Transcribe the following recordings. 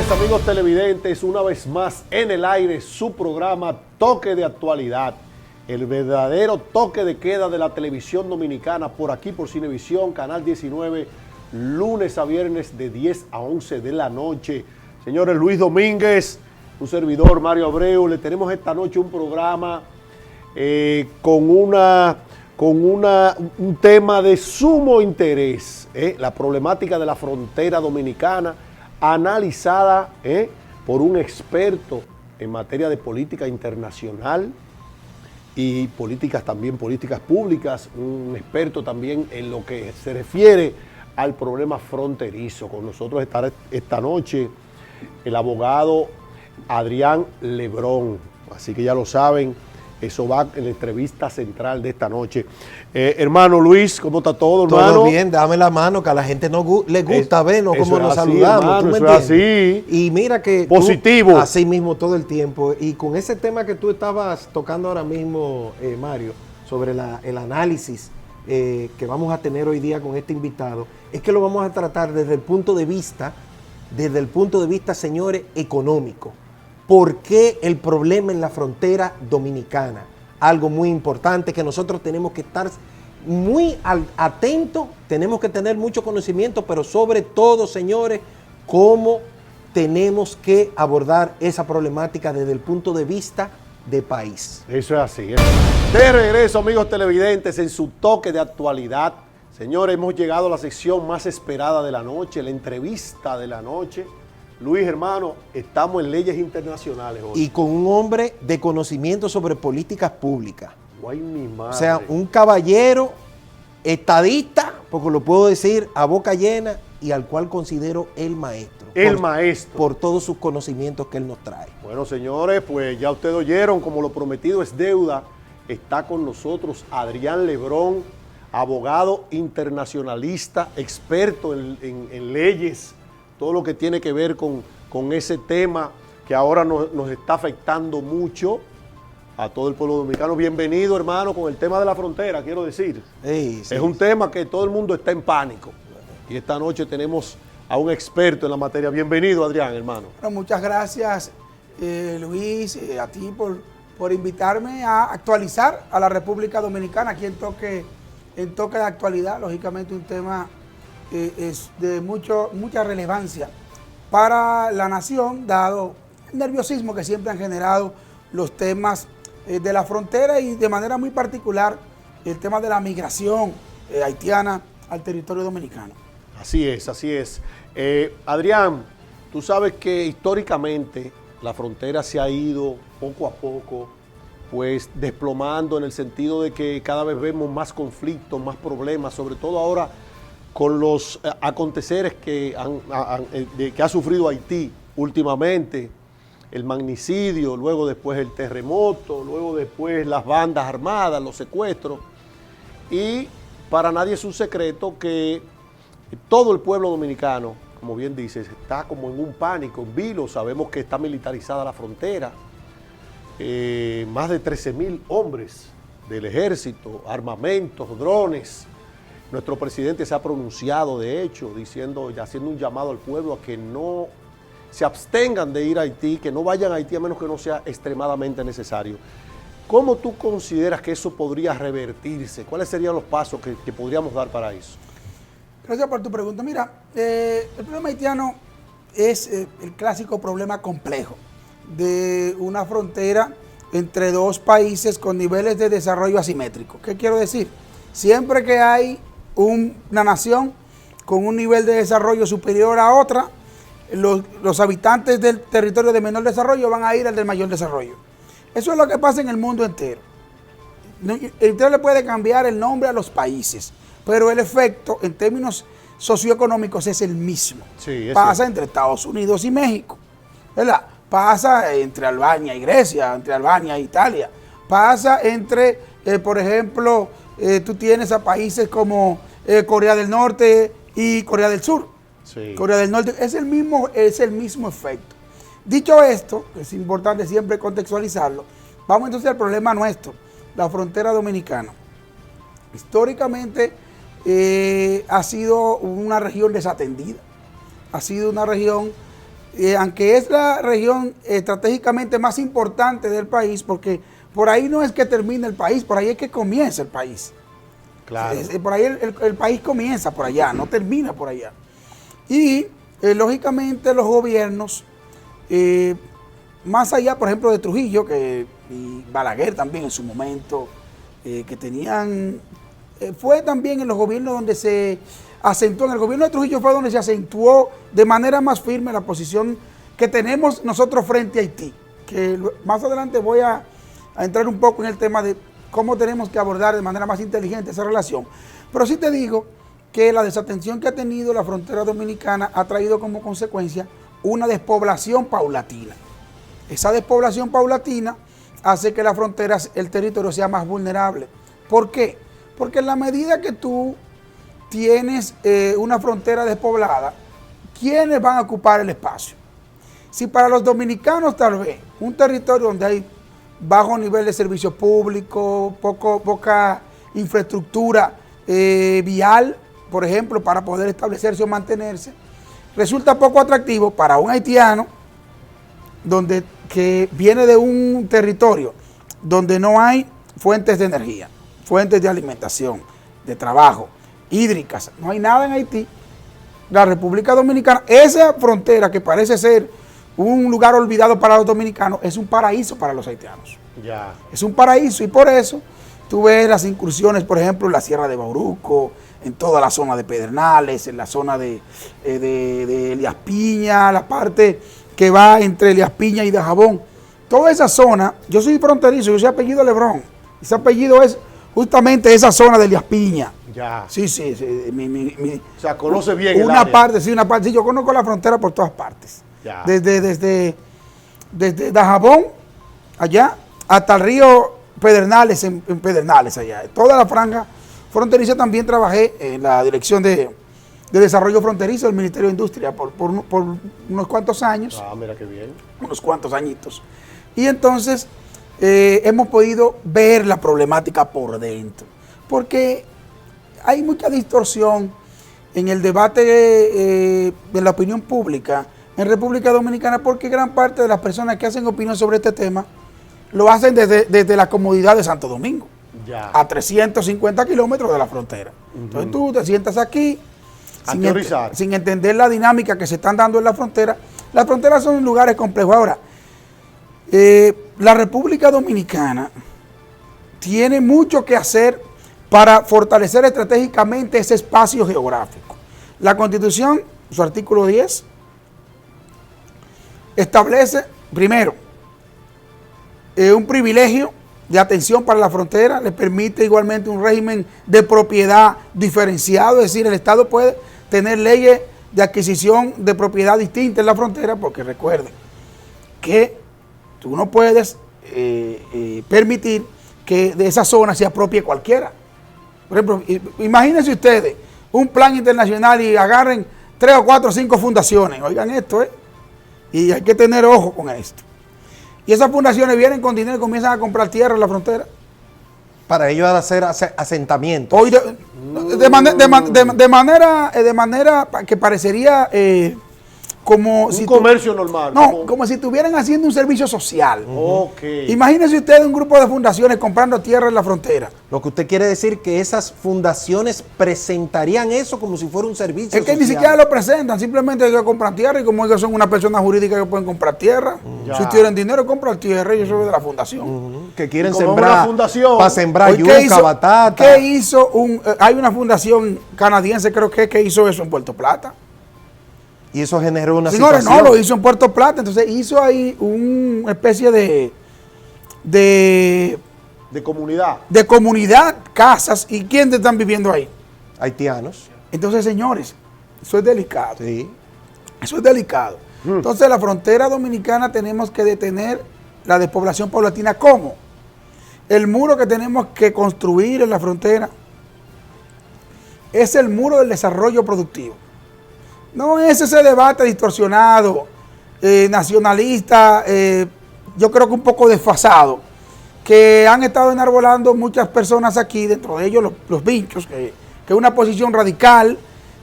tardes, amigos televidentes, una vez más en el aire su programa Toque de Actualidad, el verdadero toque de queda de la televisión dominicana, por aquí por Cinevisión, Canal 19, lunes a viernes de 10 a 11 de la noche. Señores, Luis Domínguez, un servidor, Mario Abreu, le tenemos esta noche un programa con un tema de sumo interés, la problemática de la frontera dominicana, analizada por un experto en materia de política internacional y políticas públicas, un experto también en lo que se refiere al problema fronterizo. Con nosotros estará esta noche el abogado Adrián Lebrón, así que ya lo saben, eso va en la entrevista central de esta noche. Hermano Luis, ¿cómo está todo, hermano? Todo bien, dame la mano, que a la gente le gusta vernos cómo nos saludamos, hermano, ¿tú me eso es entiendes? así. Y mira que positivo. Tú, así mismo todo el tiempo, y con ese tema que tú estabas tocando ahora mismo, Mario, sobre el análisis que vamos a tener hoy día con este invitado, es que lo vamos a tratar desde el punto de vista, señores, económico. ¿Por qué el problema en la frontera dominicana? Algo muy importante que nosotros tenemos que estar muy atentos, tenemos que tener mucho conocimiento, pero sobre todo, señores, cómo tenemos que abordar esa problemática desde el punto de vista de país. Eso es así. De regreso, amigos televidentes, en su toque de actualidad. Señores, hemos llegado a la sección más esperada de la noche, la entrevista de la noche. Luis, hermano, estamos en leyes internacionales hoy. Y con un hombre de conocimiento sobre políticas públicas. Guay, mi madre. O sea, un caballero estadista, porque lo puedo decir a boca llena, y al cual considero el maestro. Maestro. Por todos sus conocimientos que él nos trae. Bueno, señores, pues ya ustedes oyeron, como lo prometido es deuda, está con nosotros Adrián Lebrón, abogado internacionalista, experto en leyes, todo lo que tiene que ver con ese tema que ahora nos está afectando mucho a todo el pueblo dominicano. Bienvenido, hermano, con el tema de la frontera, quiero decir. Sí. Es un tema que todo el mundo está en pánico. Y esta noche tenemos a un experto en la materia. Bienvenido, Adrián, hermano. Bueno, muchas gracias, Luis, a ti por invitarme a actualizar a la República Dominicana aquí en toque de actualidad. Lógicamente un tema es de mucha relevancia para la nación, dado el nerviosismo que siempre han generado los temas de la frontera y de manera muy particular el tema de la migración haitiana al territorio dominicano. Así es, así es. Adrián, tú sabes que históricamente la frontera se ha ido poco a poco pues desplomando, en el sentido de que cada vez vemos más conflictos, más problemas, sobre todo ahora con los aconteceres que ha sufrido Haití últimamente, el magnicidio, luego después el terremoto, luego después las bandas armadas, los secuestros. Y para nadie es un secreto que todo el pueblo dominicano, como bien dices, está como en un pánico, en vilo. Sabemos que está militarizada la frontera, más de 13,000 hombres del ejército, armamentos, drones. Nuestro presidente se ha pronunciado, de hecho, haciendo un llamado al pueblo a que no se abstengan de ir a Haití, que no vayan a Haití a menos que no sea extremadamente necesario. ¿Cómo tú consideras que eso podría revertirse? ¿Cuáles serían los pasos que podríamos dar para eso? Gracias por tu pregunta. Mira, el problema haitiano es el clásico problema complejo de una frontera entre dos países con niveles de desarrollo asimétricos. ¿Qué quiero decir? Siempre que hay una nación con un nivel de desarrollo superior a otra, los habitantes del territorio de menor desarrollo van a ir al del mayor desarrollo. Eso es lo que pasa en el mundo entero. Usted le puede cambiar el nombre a los países, pero el efecto en términos socioeconómicos es el mismo. Sí, pasa entre Estados Unidos y México, ¿verdad? Pasa entre Albania y Grecia, entre Albania e Italia. Pasa entre, por ejemplo, tú tienes a países como Corea del Norte y Corea del Sur. Sí. Corea del Norte es el mismo efecto. Dicho esto, es importante siempre contextualizarlo, vamos entonces al problema nuestro, la frontera dominicana. Históricamente ha sido una región desatendida, ha sido una región aunque es la región estratégicamente más importante del país, porque por ahí no es que termine el país, por ahí es que comienza el país. Claro. Por ahí el país comienza por allá, no termina por allá. Y lógicamente los gobiernos, más allá, por ejemplo, de Trujillo, y Balaguer también en su momento, que tenían, fue también en los gobiernos donde se acentuó, en el gobierno de Trujillo fue donde se acentuó de manera más firme la posición que tenemos nosotros frente a Haití, que más adelante voy a entrar un poco en el tema de cómo tenemos que abordar de manera más inteligente esa relación. Pero sí te digo que la desatención que ha tenido la frontera dominicana ha traído como consecuencia una despoblación paulatina. Esa despoblación paulatina hace que la frontera, el territorio sea más vulnerable. ¿Por qué? Porque en la medida que tú tienes una frontera despoblada, ¿quiénes van a ocupar el espacio? Si para los dominicanos tal vez un territorio donde hay bajo nivel de servicio público, poca infraestructura vial, por ejemplo, para poder establecerse o mantenerse, resulta poco atractivo para un haitiano que viene de un territorio donde no hay fuentes de energía, fuentes de alimentación, de trabajo, hídricas, no hay nada en Haití. La República Dominicana, esa frontera que parece ser un lugar olvidado para los dominicanos, es un paraíso para los haitianos. Ya. Es un paraíso y por eso tú ves las incursiones, por ejemplo, en la Sierra de Bauruco, en toda la zona de Pedernales, en la zona de Elías Piña, la parte que va entre Elías Piña y Dajabón. Toda esa zona, yo soy fronterizo, yo soy apellido Lebrón. Ese apellido es justamente esa zona de Elías Piña. Ya. Sí. O sea, conoce bien una parte. Sí, yo conozco la frontera por todas partes. Ya. Desde Dajabón, allá, hasta el río Pedernales, en Pedernales, allá. Toda la franja fronteriza también trabajé en la dirección de desarrollo fronterizo del Ministerio de Industria por unos cuantos años. Ah, mira qué bien. Unos cuantos añitos. Y entonces hemos podido ver la problemática por dentro. Porque hay mucha distorsión en el debate de la opinión pública en República Dominicana, porque gran parte de las personas que hacen opinión sobre este tema lo hacen desde la comodidad de Santo Domingo, ya, a 350 kilómetros de la frontera. Entonces tú te sientas aquí sin entender la dinámica que se están dando en la frontera. Las fronteras son lugares complejos. Ahora, la República Dominicana tiene mucho que hacer para fortalecer estratégicamente ese espacio geográfico. La Constitución, su artículo 10, establece, primero, un privilegio de atención para la frontera, le permite igualmente un régimen de propiedad diferenciado, es decir, el Estado puede tener leyes de adquisición de propiedad distintas en la frontera, porque recuerden que tú no puedes permitir que de esa zona se apropie cualquiera. Por ejemplo, imagínense ustedes un plan internacional y agarren 3 o 4 o 5 fundaciones, oigan esto, y hay que tener ojo con esto. Y esas fundaciones vienen con dinero y comienzan a comprar tierra en la frontera. Para ellos hacer asentamientos. Hoy de manera que parecería como un comercio normal. No, como si estuvieran haciendo un servicio social. Okay. Imagínense ustedes un grupo de fundaciones comprando tierra en la frontera. Lo que usted quiere decir que esas fundaciones presentarían eso como si fuera un servicio social. Es que ni siquiera lo presentan, simplemente ellos compran tierra y como ellos son una persona jurídica que pueden comprar tierra. Si tienen dinero, compran tierra y eso es de la fundación. Que quieren sembrar para sembrar hoy, yuca, batata. ¿Qué hizo hay una fundación canadiense creo que hizo eso en Puerto Plata? Y eso generó una situación. No, lo hizo en Puerto Plata, entonces hizo ahí una especie de comunidad. De comunidad, casas. ¿Y quiénes están viviendo ahí? Haitianos. Entonces, señores, eso es delicado. Sí. Eso es delicado. Entonces, la frontera dominicana tenemos que detener la despoblación paulatina. ¿Cómo? El muro que tenemos que construir en la frontera es el muro del desarrollo productivo. No es ese debate distorsionado, nacionalista, yo creo que un poco desfasado, que han estado enarbolando muchas personas aquí, dentro de ellos los vinchos, que es una posición radical,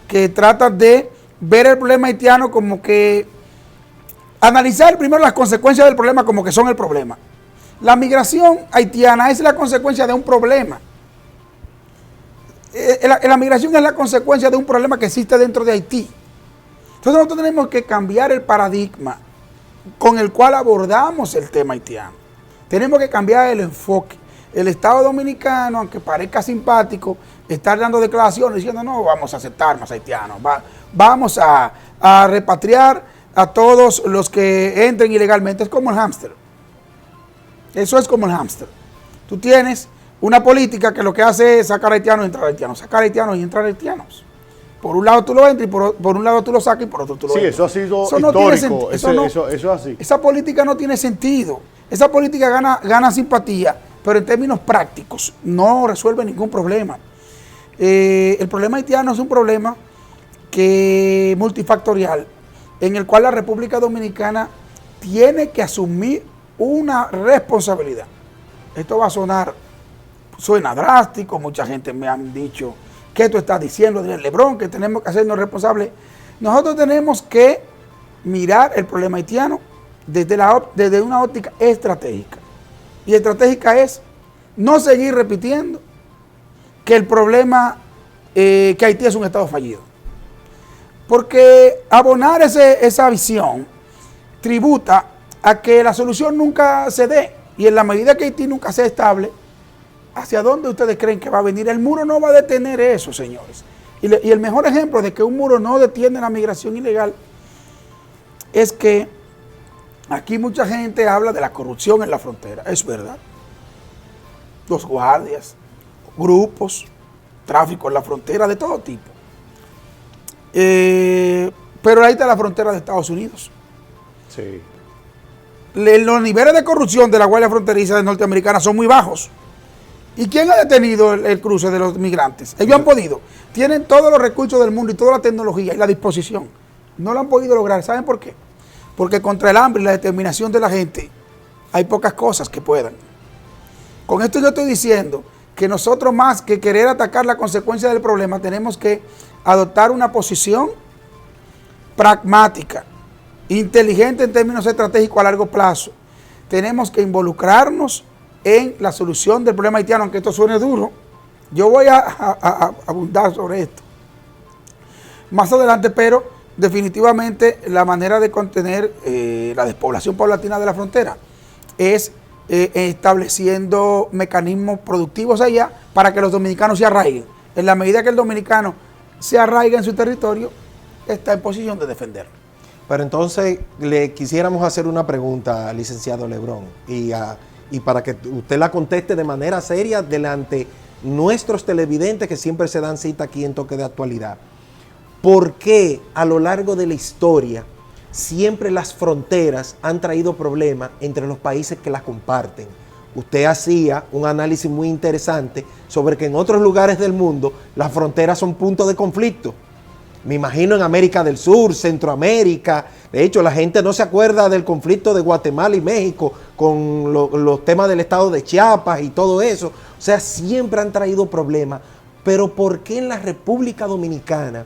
que trata de ver el problema haitiano como que analizar primero las consecuencias del problema como que son el problema. La migración haitiana es la consecuencia de un problema. La migración es la consecuencia de un problema que existe dentro de Haití. Entonces nosotros tenemos que cambiar el paradigma con el cual abordamos el tema haitiano. Tenemos que cambiar el enfoque. El Estado Dominicano, aunque parezca simpático, está dando declaraciones diciendo no vamos a aceptar más haitianos, vamos a repatriar a todos los que entren ilegalmente. Es como el hámster. Eso es como el hámster. Tú tienes una política que lo que hace es sacar haitianos y entrar haitianos, sacar haitianos y entrar haitianos. Por un lado tú lo entras y por un lado tú lo sacas y por otro tú lo entras. Sí, eso ha sido eso histórico. No Eso es así. Esa política no tiene sentido. Esa política gana simpatía, pero en términos prácticos no resuelve ningún problema. El problema haitiano es un problema multifactorial, en el cual la República Dominicana tiene que asumir una responsabilidad. Esto va a suena drástico, mucha gente me han dicho, ¿qué tú estás diciendo, Lebrón? Que tenemos que hacernos responsables. Nosotros tenemos que mirar el problema haitiano desde una óptica estratégica. Y estratégica es no seguir repitiendo que el problema, que Haití es un Estado fallido. Porque abonar esa visión tributa a que la solución nunca se dé. Y en la medida que Haití nunca sea estable, ¿hacia dónde ustedes creen que va a venir? El muro no va a detener eso, señores. Y el mejor ejemplo de que un muro no detiene la migración ilegal es que aquí mucha gente habla de la corrupción en la frontera. Es verdad. Los guardias, grupos, tráfico en la frontera de todo tipo. Pero ahí está la frontera de Estados Unidos. Sí. Los niveles de corrupción de la Guardia Fronteriza norteamericana son muy bajos. ¿Y quién ha detenido el cruce de los migrantes? Ellos han podido. Tienen todos los recursos del mundo y toda la tecnología y la disposición. No lo han podido lograr. ¿Saben por qué? Porque contra el hambre y la determinación de la gente hay pocas cosas que puedan. Con esto yo estoy diciendo que nosotros, más que querer atacar la consecuencia del problema, tenemos que adoptar una posición pragmática, inteligente en términos estratégicos a largo plazo. Tenemos que involucrarnos en la solución del problema haitiano, aunque esto suene duro. Yo voy a abundar sobre esto más adelante, pero definitivamente la manera de contener la despoblación paulatina de la frontera es estableciendo mecanismos productivos allá para que los dominicanos se arraiguen. En la medida que el dominicano se arraiga en su territorio, está en posición de defenderlo. Pero entonces le quisiéramos hacer una pregunta al licenciado Lebrón y para que usted la conteste de manera seria delante nuestros televidentes que siempre se dan cita aquí en Toque de Actualidad. ¿Por qué a lo largo de la historia siempre las fronteras han traído problemas entre los países que las comparten? Usted hacía un análisis muy interesante sobre que en otros lugares del mundo las fronteras son puntos de conflicto. Me imagino en América del Sur, Centroamérica. De hecho, la gente no se acuerda del conflicto de Guatemala y México con los temas del estado de Chiapas y todo eso. O sea, siempre han traído problemas. Pero ¿por qué en la República Dominicana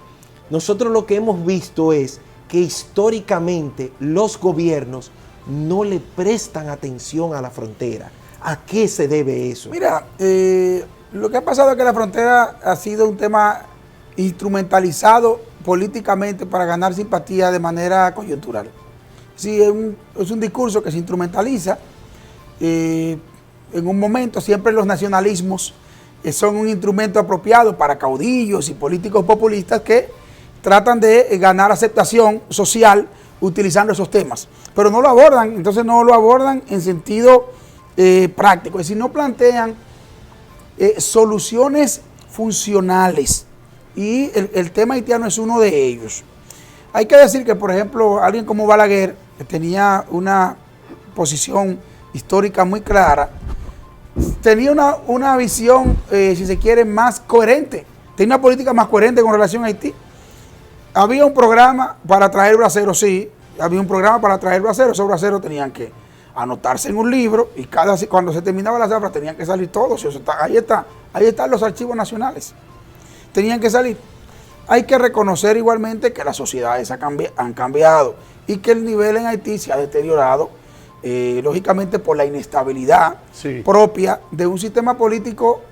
nosotros lo que hemos visto es que históricamente los gobiernos no le prestan atención a la frontera? ¿A qué se debe eso? Mira, lo que ha pasado es que la frontera ha sido un tema instrumentalizado políticamente para ganar simpatía de manera coyuntural. Sí, es un discurso que se instrumentaliza. En un momento siempre los nacionalismos son un instrumento apropiado para caudillos y políticos populistas que tratan de ganar aceptación social utilizando esos temas. Pero no lo abordan, entonces no lo abordan en sentido práctico. Es decir, no plantean soluciones funcionales. Y el tema haitiano es uno de ellos. Hay que decir que, por ejemplo, alguien como Balaguer, que tenía una posición histórica muy clara, tenía una visión, si se quiere, más coherente. Tenía una política más coherente con relación a Haití. Había un programa para traer braceros, sí. Había un programa para traer braceros. Esos braceros tenían que anotarse en un libro y cuando se terminaba la zafra tenían que salir todos. Ahí están los archivos nacionales. Tenían que salir. hay que reconocer igualmente que las sociedades han cambiado y que el nivel en Haití se ha deteriorado, lógicamente por la inestabilidad propia de un sistema político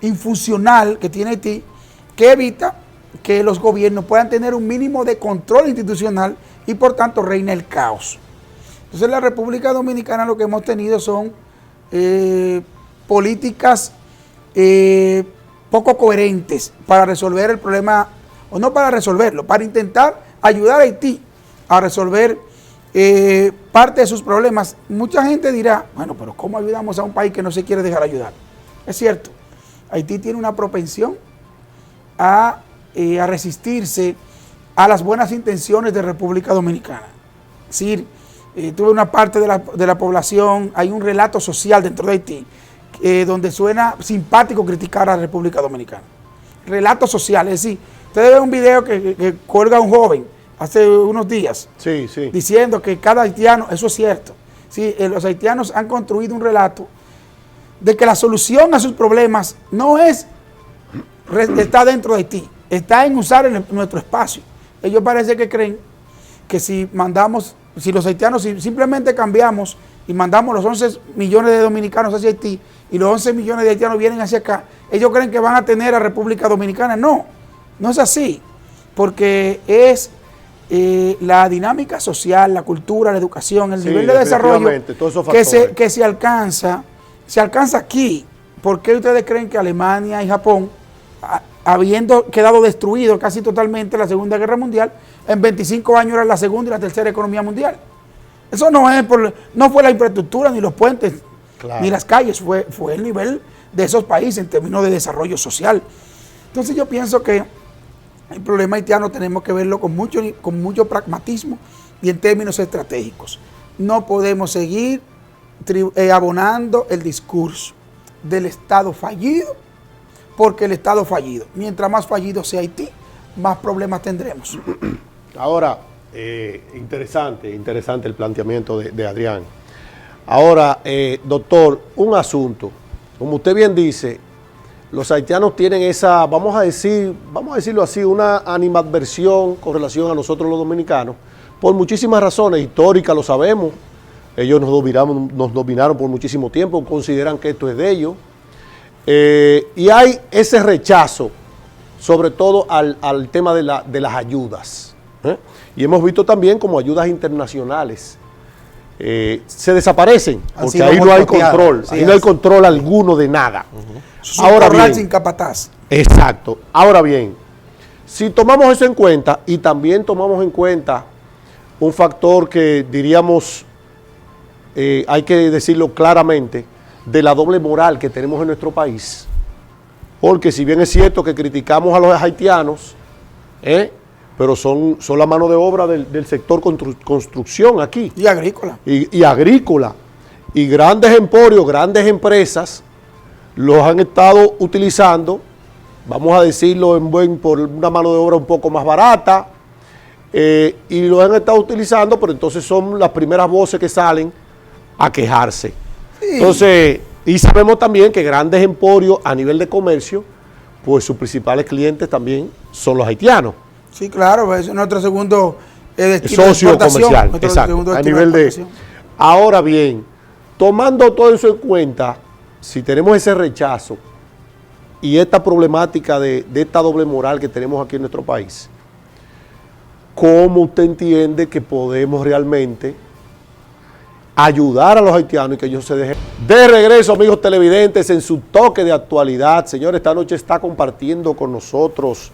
infuncional que tiene Haití, que evita que los gobiernos puedan tener un mínimo de control institucional y por tanto reina el caos. Entonces en la República Dominicana lo que hemos tenido son políticas poco coherentes para resolver el problema, o no para resolverlo, para intentar ayudar a Haití a resolver parte de sus problemas. Mucha gente dirá, bueno, pero ¿cómo ayudamos a un país que no se quiere dejar ayudar? Es cierto, Haití tiene una propensión a resistirse a las buenas intenciones de República Dominicana. Es decir, tuve una parte de la población, hay un relato social dentro de Haití, donde suena simpático criticar a la República Dominicana. Relato social, es decir, ustedes ven un video que cuelga un joven hace unos días, diciendo que cada haitiano, eso es cierto, sí, los haitianos han construido un relato de que la solución a sus problemas no está dentro de Haití, está en usar nuestro espacio. Ellos parece que creen que si los haitianos simplemente cambiamos y mandamos los 11 millones de dominicanos hacia Haití y los 11 millones de haitianos vienen hacia acá, ellos creen que van a tener a República Dominicana. No, no es así, porque es la dinámica social, la cultura, la educación, el nivel de desarrollo que se alcanza aquí. ¿Por qué ustedes creen que Alemania y Japón, habiendo quedado destruido casi totalmente la Segunda Guerra Mundial, en 25 años era la segunda y la tercera economía mundial? Eso no fue la infraestructura, ni los puentes, ni las calles, fue el nivel de esos países en términos de desarrollo social. Entonces yo pienso que el problema haitiano tenemos que verlo con mucho pragmatismo y en términos estratégicos. No podemos seguir abonando el discurso del Estado fallido, porque el Estado fallido, mientras más fallido sea Haití, más problemas tendremos. Ahora, interesante el planteamiento de Adrián. Ahora, doctor, un asunto, como usted bien dice, los haitianos tienen esa, vamos a decirlo así, una animadversión con relación a nosotros los dominicanos, por muchísimas razones, históricas, lo sabemos. Ellos nos dominaron por muchísimo tiempo, consideran que esto es de ellos. Y hay ese rechazo, sobre todo al tema de las ayudas. Y hemos visto también como ayudas internacionales se desaparecen, porque ahí no hay control, ahí no hay control alguno de nada. Ahora bien, sin capataz. Exacto. Ahora bien, si tomamos eso en cuenta y también tomamos en cuenta un factor que diríamos, hay que decirlo claramente, de la doble moral que tenemos en nuestro país, porque si bien es cierto que criticamos a los haitianos, pero son la mano de obra del sector construcción aquí. Y agrícola. Y agrícola. Y grandes emporios, grandes empresas los han estado utilizando, vamos a decirlo por una mano de obra un poco más barata, y los han estado utilizando, pero entonces son las primeras voces que salen a quejarse. Sí. Entonces, y sabemos también que grandes emporios a nivel de comercio, pues sus principales clientes también son los haitianos. Sí, claro, es nuestro segundo socio comercial, exacto, a nivel de... Ahora bien, tomando todo eso en cuenta, si tenemos ese rechazo y esta problemática de esta doble moral que tenemos aquí en nuestro país, ¿cómo usted entiende que podemos realmente ayudar a los haitianos y que ellos se dejen? De regreso, amigos televidentes, en su toque de actualidad. Señor, esta noche está compartiendo con nosotros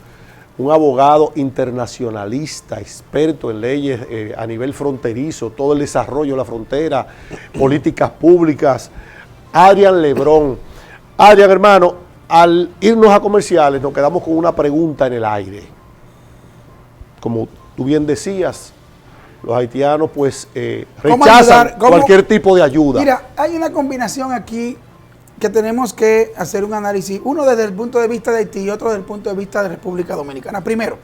un abogado internacionalista, experto en leyes a nivel fronterizo, todo el desarrollo de la frontera, políticas públicas, Adrián Lebrón. Adrián, hermano, al irnos a comerciales nos quedamos con una pregunta en el aire. Como tú bien decías, los haitianos pues rechazan cualquier tipo de ayuda. Mira, hay una combinación aquí que tenemos que hacer un análisis, uno desde el punto de vista de Haití y otro desde el punto de vista de República Dominicana. Primero,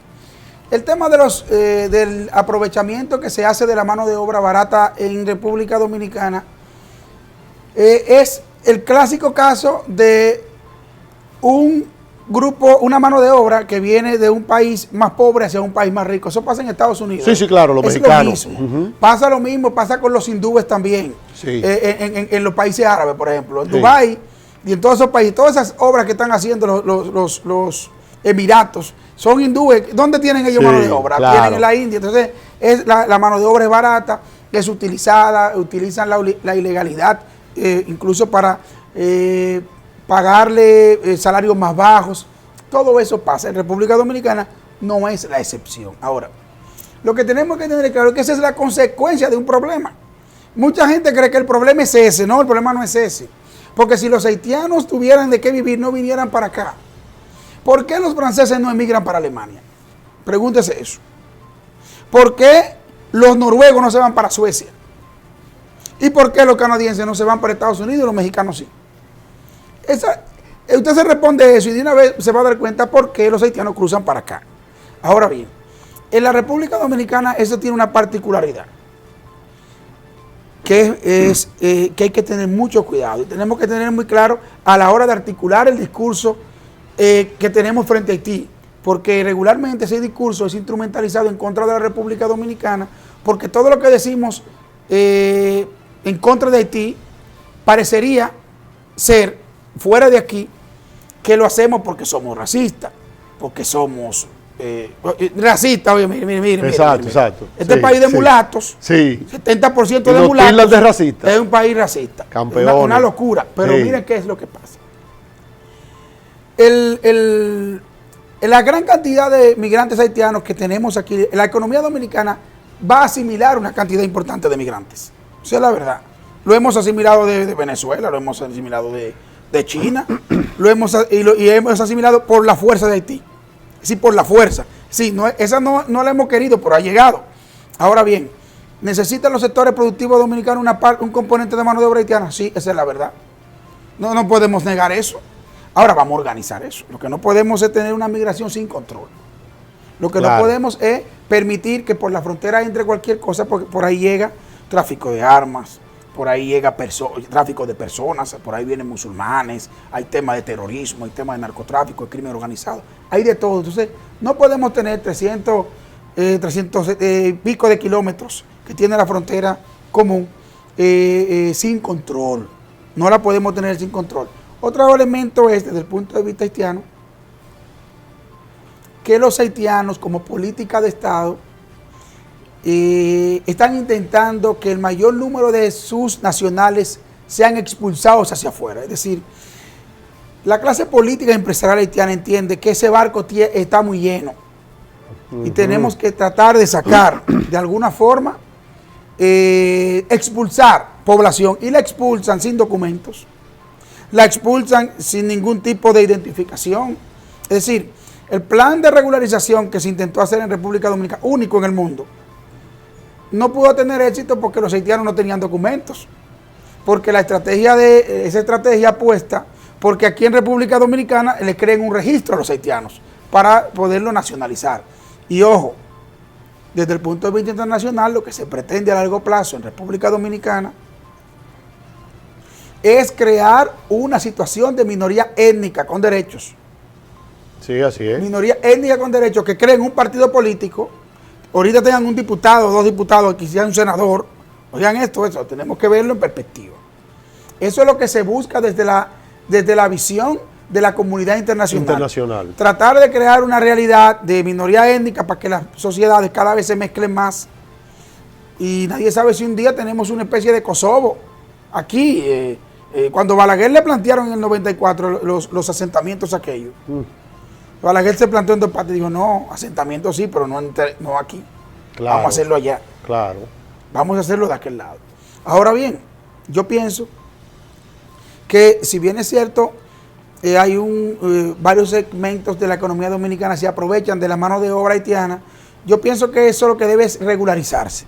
el tema de del aprovechamiento que se hace de la mano de obra barata en República Dominicana es el clásico caso de un grupo, una mano de obra que viene de un país más pobre hacia un país más rico. Eso pasa en Estados Unidos. Sí, sí, claro, los mexicanos. Lo mismo. Pasa lo mismo, pasa con los hindúes también. Sí. En los países árabes, por ejemplo. En Sí. Dubái y en todos esos países, todas esas obras que están haciendo los Emiratos son hindúes. ¿Dónde tienen ellos Sí, mano de obra? claro. Tienen en la India. Entonces, la mano de obra es barata, es utilizada, utilizan la ilegalidad, incluso para pagarle salarios más bajos. Todo eso pasa. En República Dominicana no es la excepción. Ahora, lo que tenemos que tener claro es que esa es la consecuencia de un problema. Mucha gente cree que el problema es ese. No, el problema no es ese. Porque si los haitianos tuvieran de qué vivir, no vinieran para acá. ¿Por qué los franceses no emigran para Alemania? Pregúntese eso. ¿Por qué los noruegos no se van para Suecia? ¿Y por qué los canadienses no se van para Estados Unidos y los mexicanos sí? Usted se responde eso y de una vez se va a dar cuenta por qué los haitianos cruzan para acá. Ahora bien, en la República Dominicana eso tiene una particularidad, que hay que tener mucho cuidado y tenemos que tener muy claro a la hora de articular el discurso que tenemos frente a Haití, porque regularmente ese discurso es instrumentalizado en contra de la República Dominicana, porque todo lo que decimos en contra de Haití parecería ser fuera de aquí que lo hacemos porque somos racistas, porque somos racistas. Oye, mire. Exacto, exacto. Este Sí, país de sí. mulatos, Sí. 70% Y de nos mulatos, tildan de racistas. es un país racista. Campeones. Una locura. Pero Sí. miren qué es lo que pasa. La gran cantidad de migrantes haitianos que tenemos aquí, la economía dominicana va a asimilar una cantidad importante de migrantes. Esa es la verdad. Lo hemos asimilado de Venezuela, lo hemos asimilado de China, y hemos asimilado por la fuerza de Haití. Sí, por la fuerza. Sí, esa no la hemos querido, pero ha llegado. Ahora bien, ¿necesitan los sectores productivos dominicanos un componente de mano de obra haitiana? Sí, esa es la verdad. No podemos negar eso. Ahora vamos a organizar eso. Lo que no podemos es tener una migración sin control. Lo que no podemos es permitir que por la frontera entre cualquier cosa, porque por ahí llega tráfico de armas, por ahí llega tráfico de personas, por ahí vienen musulmanes, hay temas de terrorismo, hay temas de narcotráfico, de crimen organizado, hay de todo. Entonces, no podemos tener 300 pico de kilómetros que tiene la frontera común sin control. No la podemos tener sin control. Otro elemento es, desde el punto de vista haitiano, que los haitianos, como política de Estado, están intentando que el mayor número de sus nacionales sean expulsados hacia afuera. Es decir, la clase política y empresarial haitiana entiende que ese barco está muy lleno y tenemos que tratar de sacar de alguna forma, expulsar población, y la expulsan sin documentos, la expulsan sin ningún tipo de identificación. Es decir, el plan de regularización que se intentó hacer en República Dominicana, único en el mundo, no pudo tener éxito porque los haitianos no tenían documentos, porque esa estrategia apuesta, porque aquí en República Dominicana le creen un registro a los haitianos para poderlo nacionalizar. Y ojo, desde el punto de vista internacional, lo que se pretende a largo plazo en República Dominicana es crear una situación de minoría étnica con derechos. Sí, así es. Minoría étnica con derechos que creen un partido político. Ahorita tengan un diputado, 2 diputados, quizás un senador. Oigan eso, tenemos que verlo en perspectiva. Eso es lo que se busca desde la visión de la comunidad internacional. Tratar de crear una realidad de minoría étnica para que las sociedades cada vez se mezclen más. Y nadie sabe si un día tenemos una especie de Kosovo aquí. Cuando Balaguer le plantearon en el 94 los asentamientos aquellos. Balaguer se planteó en 2 partes y dijo, no, asentamientos sí, pero no aquí. Claro, vamos a hacerlo allá. Claro. Vamos a hacerlo de aquel lado. Ahora bien, yo pienso que si bien es cierto, hay varios segmentos de la economía dominicana se aprovechan de la mano de obra haitiana, yo pienso que eso lo que debe es regularizarse.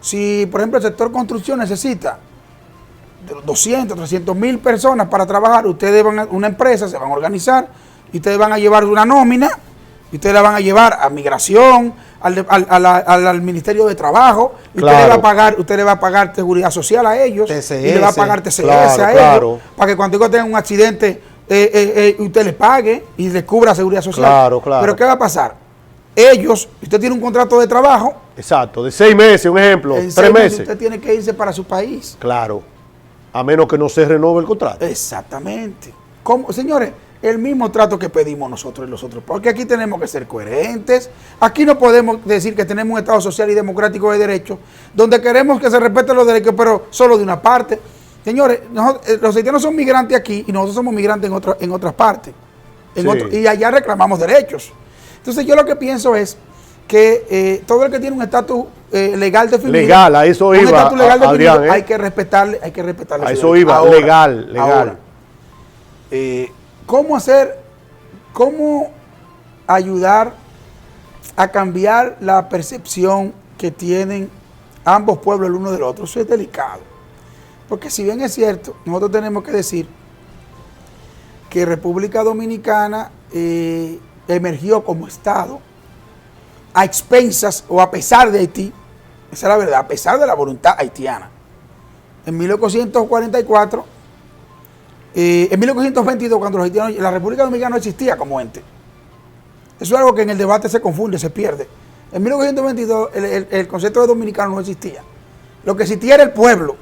Si, por ejemplo, el sector construcción necesita 200, 300 mil personas para trabajar, ustedes van a una empresa, se van a organizar, y ustedes van a llevar una nómina, y ustedes la van a llevar a migración, al Ministerio de Trabajo, y usted le va a pagar seguridad social a ellos, TCS, y le va a pagar TCS claro, a ellos, para que cuando ellos tengan un accidente, usted le pague y le cubra seguridad social. Claro, claro. Pero ¿qué va a pasar? Ellos, usted tiene un contrato de trabajo. Exacto, de 6 meses, un ejemplo, En 3 6 meses meses. usted tiene que irse para su país. Claro, a menos que no se renove el contrato. Exactamente. Señores, el mismo trato que pedimos nosotros y los otros, porque aquí tenemos que ser coherentes. Aquí no podemos decir que tenemos un Estado social y democrático de derechos, donde queremos que se respeten los derechos, pero solo de una parte. Señores, los haitianos son migrantes aquí y nosotros somos migrantes en otras partes. Sí. Y allá reclamamos derechos. Entonces yo lo que pienso es que todo el que tiene un estatus legal definido, Legal, a eso un iba, estatus legal definido, Adrián, hay que respetarle, a eso iba, Ahora, legal. ahora, ¿cómo ayudar a cambiar la percepción que tienen ambos pueblos el uno del otro? Eso es delicado. Porque si bien es cierto, nosotros tenemos que decir que República Dominicana emergió como Estado a expensas o a pesar de Haití, esa es la verdad, a pesar de la voluntad haitiana. En 1844, en 1822, cuando los haitianos, la República Dominicana no existía como ente. Eso es algo que en el debate se confunde, se pierde. En 1822 el concepto de dominicano no existía. Lo que existía era el pueblo.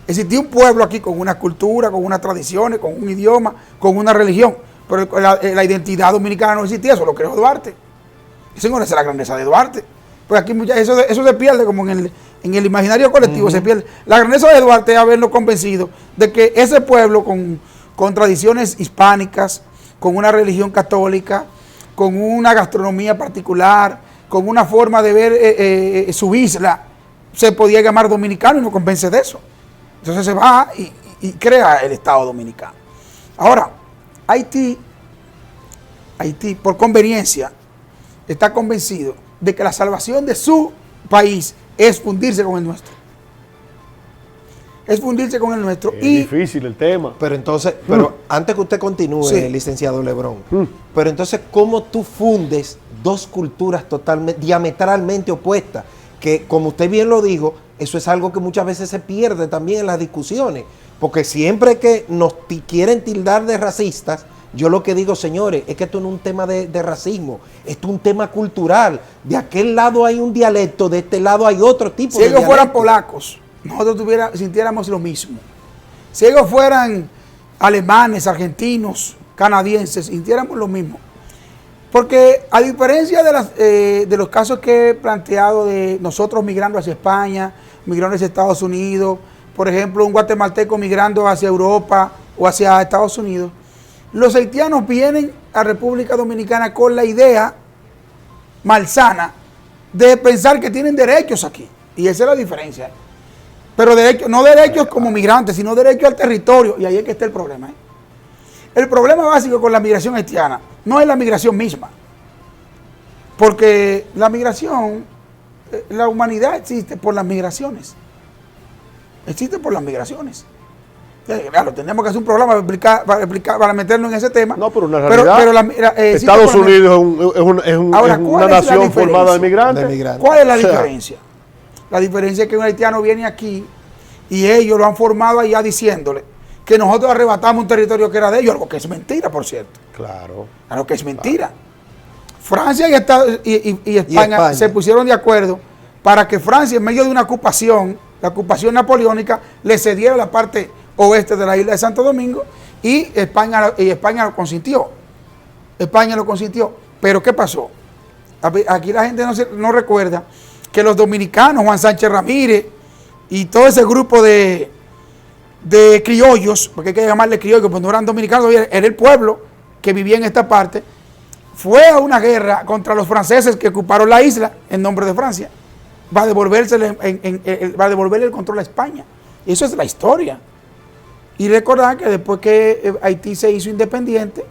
Existía un pueblo aquí con una cultura, con unas tradiciones, con un idioma, con una religión. Pero la identidad dominicana no existía, eso lo creó Duarte. Y señores, esa es la grandeza de Duarte. Pues aquí eso se pierde como en el imaginario colectivo, se pierde. La grandeza de Duarte es habernos convencido de que ese pueblo con tradiciones hispánicas, con una religión católica, con una gastronomía particular, con una forma de ver su isla, se podía llamar dominicano y nos convence de eso. Entonces se va y crea el Estado Dominicano. Ahora, Haití, por conveniencia, está convencido de que la salvación de su país es fundirse con el nuestro. Es fundirse con el nuestro. Es difícil el tema. Pero entonces, antes que usted continúe, Sí. licenciado Lebrón, pero entonces, ¿cómo tú fundes dos culturas diametralmente opuestas? Que, como usted bien lo dijo, eso es algo que muchas veces se pierde también en las discusiones, porque siempre que nos quieren tildar de racistas, yo lo que digo, señores, es que esto no es un tema de racismo, esto es un tema cultural. De aquel lado hay un dialecto, de este lado hay otro tipo de de dialecto. Si ellos fueran polacos, nosotros sintiéramos lo mismo. Si ellos fueran alemanes, argentinos, canadienses, sintiéramos lo mismo. Porque a diferencia de los casos que he planteado de nosotros migrando hacia España, migrando hacia Estados Unidos, por ejemplo, un guatemalteco migrando hacia Europa o hacia Estados Unidos, los haitianos vienen a República Dominicana con la idea malsana de pensar que tienen derechos aquí. Y esa es la diferencia. Pero derechos, no derechos como migrantes, sino derechos al territorio. Y ahí es que está el problema. El problema básico con la migración haitiana no es la migración misma. Porque la migración, la humanidad existe por las migraciones. Existe por las migraciones. Claro, tenemos que hacer un programa para meternos en ese tema. No, pero una realidad. Estados Unidos es una nación formada de migrantes. ¿Cuál es la diferencia? La diferencia es que un haitiano viene aquí y ellos lo han formado allá diciéndole que nosotros arrebatamos un territorio que era de ellos, algo que es mentira, por cierto. Claro. Algo que es mentira. Claro. Francia y España se pusieron de acuerdo para que Francia, en medio de una ocupación, la ocupación napoleónica, le cediera la parte oeste de la isla de Santo Domingo y España lo consintió. España lo consintió. Pero ¿qué pasó? Aquí la gente no recuerda que los dominicanos, Juan Sánchez Ramírez y todo ese grupo de criollos, porque hay que llamarle criollos, pues no eran dominicanos, era el pueblo que vivía en esta parte, fue a una guerra contra los franceses que ocuparon la isla en nombre de Francia, va a devolverle el control a España. Y eso es la historia. Y recordar que después que Haití se hizo independiente,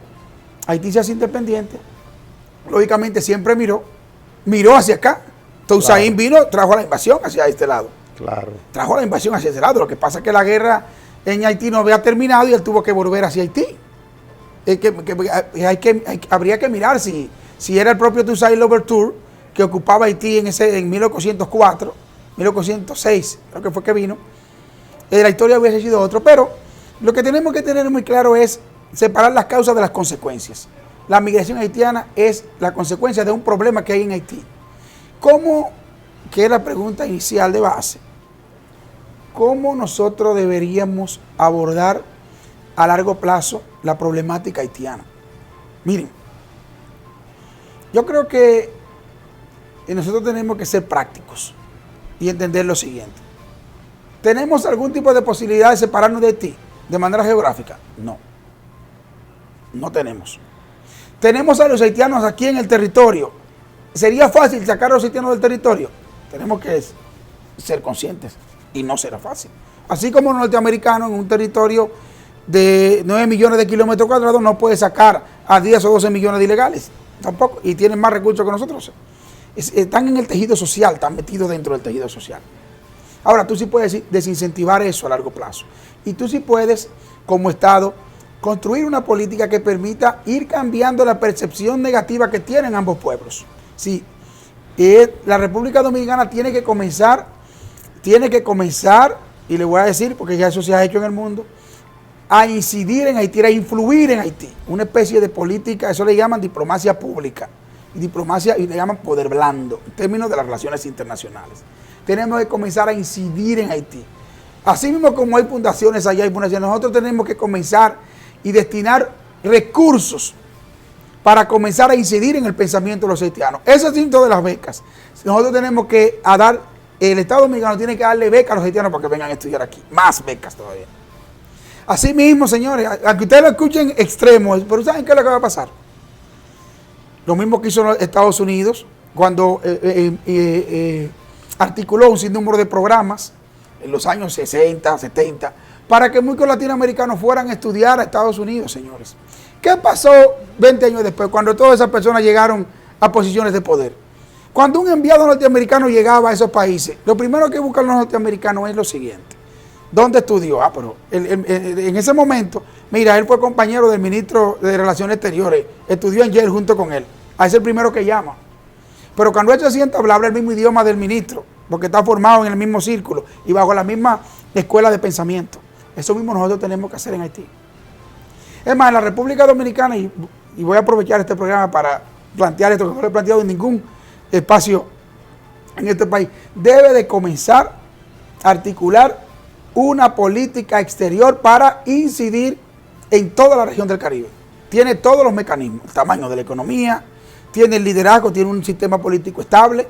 lógicamente siempre miró hacia acá. Toussaint vino, trajo la invasión hacia este lado. Claro. Trajo la invasión hacia ese lado. Lo que pasa es que la guerra en Haití no había terminado y él tuvo que volver hacia Haití. Habría que mirar si era el propio Toussaint Louverture que ocupaba Haití en 1804, 1806, creo que fue que vino. La historia hubiese sido otro, pero lo que tenemos que tener muy claro es separar las causas de las consecuencias. La migración haitiana es la consecuencia de un problema que hay en Haití. ¿Cómo, que es la pregunta inicial de base, cómo nosotros deberíamos abordar a largo plazo la problemática haitiana? Miren, yo creo que nosotros tenemos que ser prácticos y entender lo siguiente. ¿Tenemos algún tipo de posibilidad de separarnos de Haití de manera geográfica? No. No tenemos. ¿Tenemos a los haitianos aquí en el territorio? ¿Sería fácil sacar a los haitianos del territorio? Tenemos que ser conscientes y no será fácil. Así como los norteamericanos en un territorio de 9 millones de kilómetros cuadrados no puede sacar a 10 o 12 millones de ilegales. Tampoco. Y tienen más recursos que nosotros. Están en el tejido social, están metidos dentro del tejido social. Ahora, tú sí puedes desincentivar eso a largo plazo. Y tú sí puedes, como Estado, construir una política que permita ir cambiando la percepción negativa que tienen ambos pueblos. Sí, la República Dominicana tiene que comenzar, y le voy a decir, porque ya eso se ha hecho en el mundo, a incidir en Haití, a influir en Haití. Una especie de política, eso le llaman diplomacia pública. Y le llaman poder blando, en términos de las relaciones internacionales. Tenemos que comenzar a incidir en Haití. Así mismo como hay fundaciones allá, hay fundaciones, nosotros tenemos que comenzar y destinar recursos para comenzar a incidir en el pensamiento de los haitianos. Eso es dentro de las becas. Nosotros tenemos que el Estado Dominicano tiene que darle becas a los haitianos para que vengan a estudiar aquí, más becas todavía. Así mismo, señores, aunque ustedes lo escuchen extremos, pero ¿saben qué es lo que va a pasar? Lo mismo que hizo Estados Unidos cuando articuló un sinnúmero de programas en los años 60, 70, para que muchos latinoamericanos fueran a estudiar a Estados Unidos, señores. ¿Qué pasó 20 años después, cuando todas esas personas llegaron a posiciones de poder? Cuando un enviado norteamericano llegaba a esos países, lo primero que buscan los norteamericanos es lo siguiente. ¿Dónde estudió? Pero en ese momento, mira, él fue compañero del ministro de Relaciones Exteriores, estudió en Yale junto con él. A ese es el primero que llama. Pero cuando él se sienta a habla el mismo idioma del ministro, porque está formado en el mismo círculo y bajo la misma escuela de pensamiento. Eso mismo nosotros tenemos que hacer en Haití. Es más, en la República Dominicana, y voy a aprovechar este programa para plantear esto que no lo he planteado en ningún espacio en este país, debe de comenzar a articular una política exterior para incidir en toda la región del Caribe. Tiene todos los mecanismos, el tamaño de la economía, tiene el liderazgo, tiene un sistema político estable.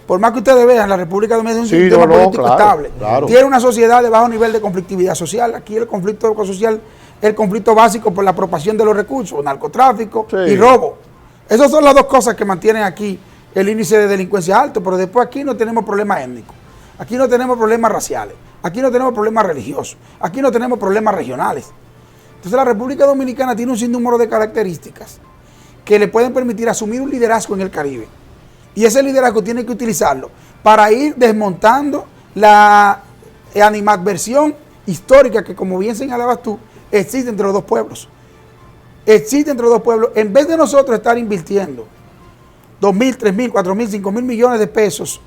Por más que ustedes vean, la República Dominicana es un sistema político estable. Claro. Tiene una sociedad de bajo nivel de conflictividad social. Aquí el conflicto social es el conflicto básico por la apropiación de los recursos, narcotráfico y robo. Esas son las dos cosas que mantienen aquí el índice de delincuencia alto, pero después aquí no tenemos problemas étnicos, aquí no tenemos problemas raciales, aquí no tenemos problemas religiosos, aquí no tenemos problemas regionales. Entonces la República Dominicana tiene un sinnúmero de características que le pueden permitir asumir un liderazgo en el Caribe. Y ese liderazgo tiene que utilizarlo para ir desmontando la animadversión histórica que, como bien señalabas tú, existe entre los dos pueblos. Existe entre los dos pueblos. En vez de nosotros estar invirtiendo 2.000, 3.000, 4.000, 5.000 millones de pesos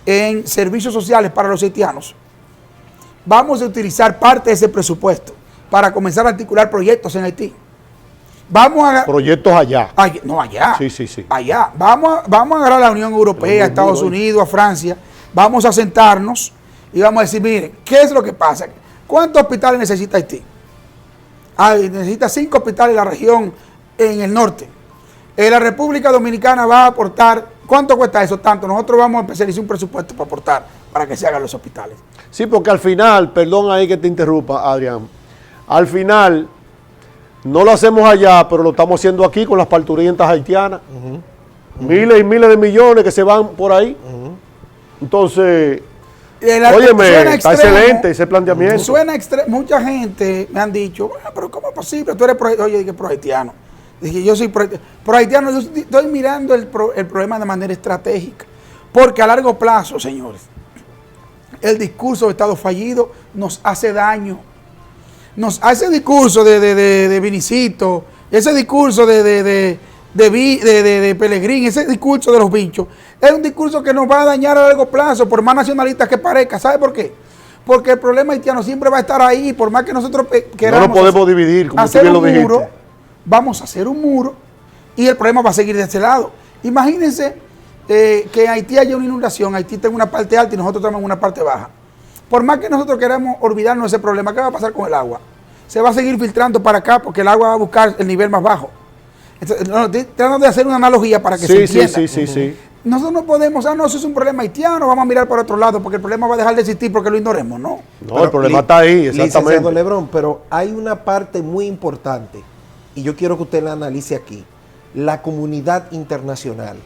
en servicios sociales para los haitianos, vamos a utilizar parte de ese presupuesto para comenzar a articular proyectos en Haití. Proyectos allá. No, allá. Sí. Allá. Vamos a agarrar a la Unión Europea, a Estados Unidos, a Francia. Vamos a sentarnos y vamos a decir, miren, ¿qué es lo que pasa? ¿Cuántos hospitales necesita Haití? Necesita 5 hospitales en la región en el norte. La República Dominicana va a aportar, ¿cuánto cuesta eso? Tanto. Nosotros vamos a especializar un presupuesto para aportar para que se hagan los hospitales. Sí, porque al final, perdón ahí que te interrumpa, Adrián, al final no lo hacemos allá, pero lo estamos haciendo aquí con las parturientas haitianas. Miles y miles de millones que se van por ahí. Entonces, óyeme, está excelente ese planteamiento. Suena extremo. Mucha gente me han dicho, bueno, pero ¿cómo es posible? Tú eres pro-haitiano. Dije, yo soy pro-haitiano. Yo estoy mirando el problema de manera estratégica. Porque a largo plazo, señores, el discurso de Estado fallido nos hace daño. Ese discurso de Vinicito, ese discurso de Pellegrín, ese discurso de los bichos, es un discurso que nos va a dañar a largo plazo, por más nacionalistas que parezca. ¿Sabe por qué? porque el problema haitiano siempre va a estar ahí, por más que nosotros queramos. No lo podemos dividir, como tú hacer bien lo un dijiste. muro, vamos a hacer un muro y el problema va a seguir de este lado. Imagínense que en Haití haya una inundación, Haití tenga una parte alta y nosotros tenemos una parte baja. Por más que nosotros queramos olvidarnos de ese problema, ¿qué va a pasar con el agua? Se va a seguir filtrando para acá porque el agua va a buscar el nivel más bajo. Entonces, tratando de hacer una analogía para que se entienda. Sí. Nosotros no podemos, no, eso es un problema haitiano, vamos a mirar para otro lado porque el problema va a dejar de existir porque lo ignoremos, ¿no? No, el problema está ahí, exactamente. Licenciado Lebrón, pero hay una parte muy importante y yo quiero que usted la analice aquí. La comunidad internacional.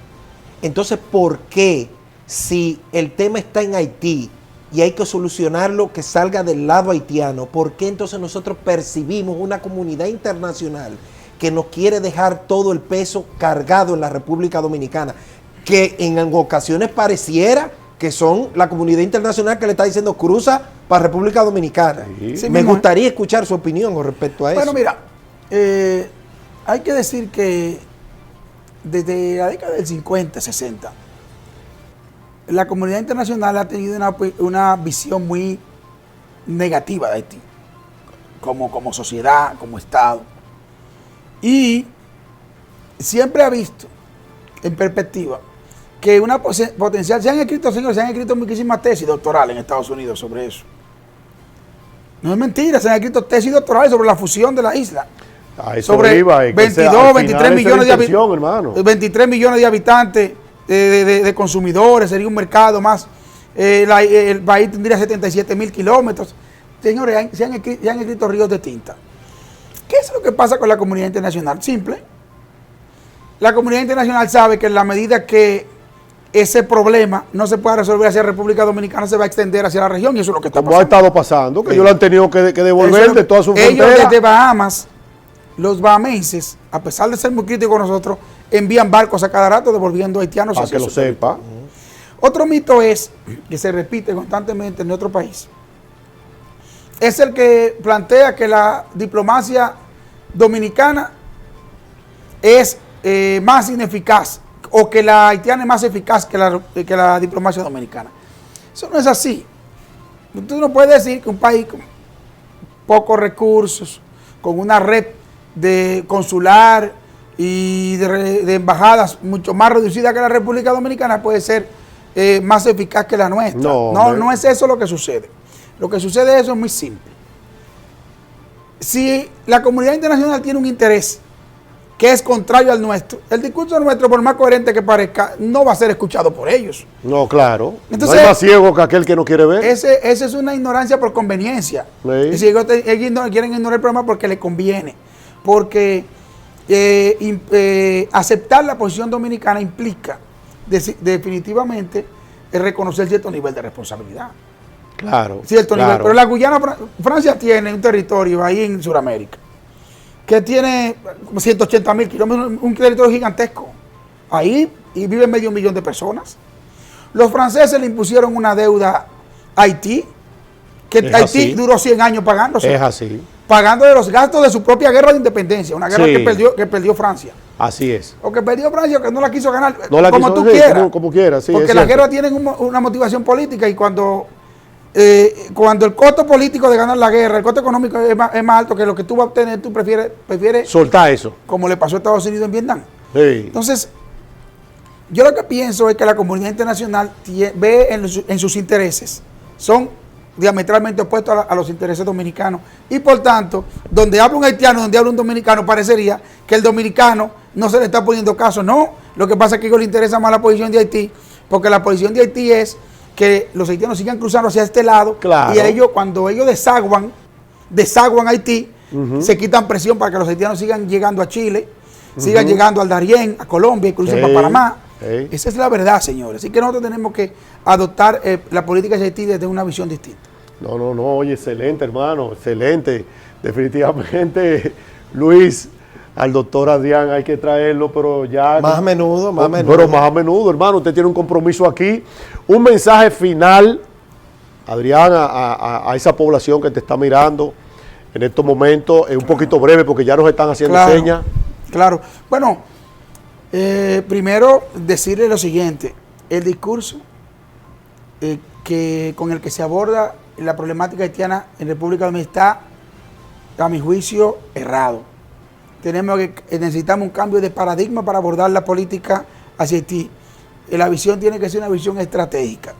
Entonces, ¿por qué si el tema está en Haití y hay que solucionarlo que salga del lado haitiano, por qué entonces nosotros percibimos una comunidad internacional que nos quiere dejar todo el peso cargado en la República Dominicana? Que en ocasiones pareciera que son la comunidad internacional que le está diciendo cruza para República Dominicana. Sí. Me gustaría escuchar su opinión con respecto a eso. Bueno, mira, hay que decir que desde la década del 50, 60, la comunidad internacional ha tenido una visión muy negativa de Haití, como sociedad, como Estado. Y siempre ha visto, en perspectiva, que una potencial, se han escrito muchísimas tesis doctorales en Estados Unidos sobre eso. No es mentira, se han escrito tesis doctorales sobre la fusión de la isla. Sobre 22, 23 millones de habitantes, 23 millones de habitantes de consumidores, sería un mercado más. El país tendría 77,000 kilómetros. Señores, se han escrito ríos de tinta. ¿Qué es lo que pasa con la comunidad internacional? Simple. La comunidad internacional sabe que en la medida que ese problema no se pueda resolver hacia República Dominicana, se va a extender hacia la región y eso es lo que está pasando. Como ha estado pasando, que ellos lo han tenido que devolver de toda su frontera. Ellos desde Bahamas, los bahamenses, a pesar de ser muy críticos con nosotros, envían barcos a cada rato devolviendo haitianos. Para que lo sepa. Otro mito es, que se repite constantemente en nuestro país, es el que plantea que la diplomacia dominicana es más ineficaz o que la haitiana es más eficaz que la diplomacia dominicana. Eso no es así. Tú no puedes decir que un país con pocos recursos, con una red de consular y de embajadas mucho más reducida que la República Dominicana puede ser más eficaz que la nuestra. No es eso lo que sucede. Lo que sucede es muy simple. Si la comunidad internacional tiene un interés que es contrario al nuestro, el discurso nuestro, por más coherente que parezca, no va a ser escuchado por ellos. No, claro. Entonces, no hay más ciego que aquel que no quiere ver. Esa es una ignorancia por conveniencia. Sí. Es decir, ellos quieren ignorar el problema porque les conviene. Porque aceptar la posición dominicana implica definitivamente reconocer cierto nivel de responsabilidad. Claro. Cierto nivel. Pero la Guyana, Francia tiene un territorio ahí en Sudamérica que tiene 180,000 kilómetros, un territorio gigantesco. Ahí y vive medio millón de personas. Los franceses le impusieron una deuda a Haití, que Es Haití así. duró 100 años pagándose. Es así. Pagando de los gastos de su propia guerra de independencia, una guerra que perdió Francia. Así es. O que perdió Francia, que no la quiso ganar, No la como quiso, tú sí, quieras. como quieras, sí, porque es las cierto. guerras tienen una motivación política y cuando el costo político de ganar la guerra, el costo económico es más alto que lo que tú vas a obtener, tú prefieres Soltar eso. como le pasó a Estados Unidos en Vietnam. Sí. Entonces, yo lo que pienso es que la comunidad internacional ve en sus intereses, son diametralmente opuestos a los intereses dominicanos y por tanto, donde habla un haitiano, donde habla un dominicano, parecería que el dominicano no se le está poniendo caso. No, lo que pasa es que a ellos les interesa más la posición de Haití, porque la posición de Haití es que los haitianos sigan cruzando hacia este lado. Claro. Y a ellos, cuando ellos desaguan Haití, se quitan presión para que los haitianos sigan llegando a Chile, sigan llegando al Darién, a Colombia y crucen para Panamá. Esa es la verdad, señores. Así que nosotros tenemos que adoptar la política de Haití desde una visión distinta. No, oye, excelente, hermano, excelente. Definitivamente, Luis, al doctor Adrián hay que traerlo, pero ya... Más a menudo. Pero más a menudo, hermano, usted tiene un compromiso aquí. Un mensaje final, Adrián, a esa población que te está mirando en estos momentos, un poquito breve, porque ya nos están haciendo señas. Claro. Bueno, primero decirle lo siguiente, el discurso con el que se aborda la problemática haitiana en República Dominicana está, a mi juicio, errado. Necesitamos un cambio de paradigma para abordar la política hacia Haití. La visión tiene que ser una visión estratégica,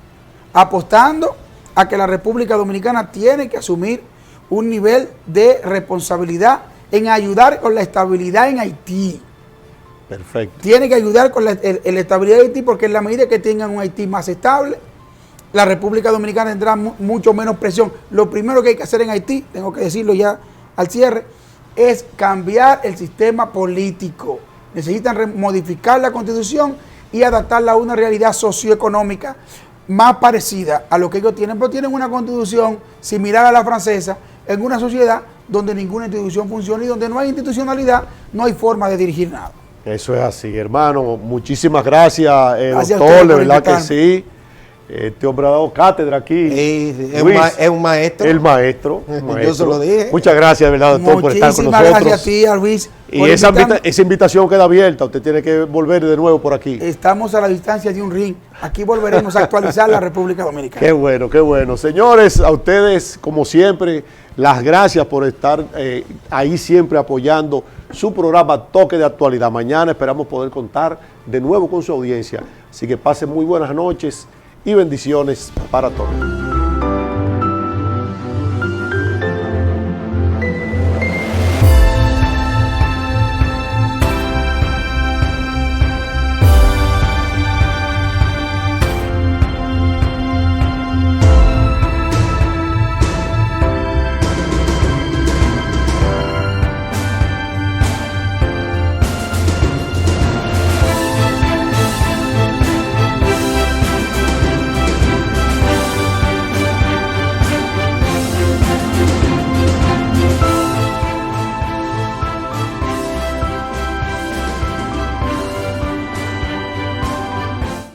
apostando a que la República Dominicana tiene que asumir un nivel de responsabilidad en ayudar con la estabilidad en Haití. Perfecto. Tiene que ayudar con la estabilidad de Haití, porque en la medida que tengan un Haití más estable, la República Dominicana tendrá mucho menos presión. Lo primero que hay que hacer en Haití, tengo que decirlo ya al cierre, es cambiar el sistema político. Necesitan modificar la Constitución y adaptarla a una realidad socioeconómica más parecida a lo que ellos tienen, pero tienen una Constitución similar a la francesa en una sociedad donde ninguna institución funciona y donde no hay institucionalidad, no hay forma de dirigir nada. Eso es así, hermano. Muchísimas gracias, Gracias doctor, de verdad invitarme. que sí. Este hombre ha dado cátedra aquí. Es Luis, un maestro. El maestro. Yo se lo dije. Muchas gracias, de verdad, doctor, por estar con Muchísimas nosotros. gracias a ti, a Luis. Y por esa invitarme. invitación queda abierta. Usted tiene que volver de nuevo por aquí. Estamos a la distancia de un ring. Aquí volveremos a actualizar la República Dominicana. Qué bueno, qué bueno. Señores, a ustedes, como siempre, las gracias por estar ahí siempre apoyando su programa Toque de Actualidad. Mañana esperamos poder contar de nuevo con su audiencia. Así que pasen muy buenas noches y bendiciones para todos.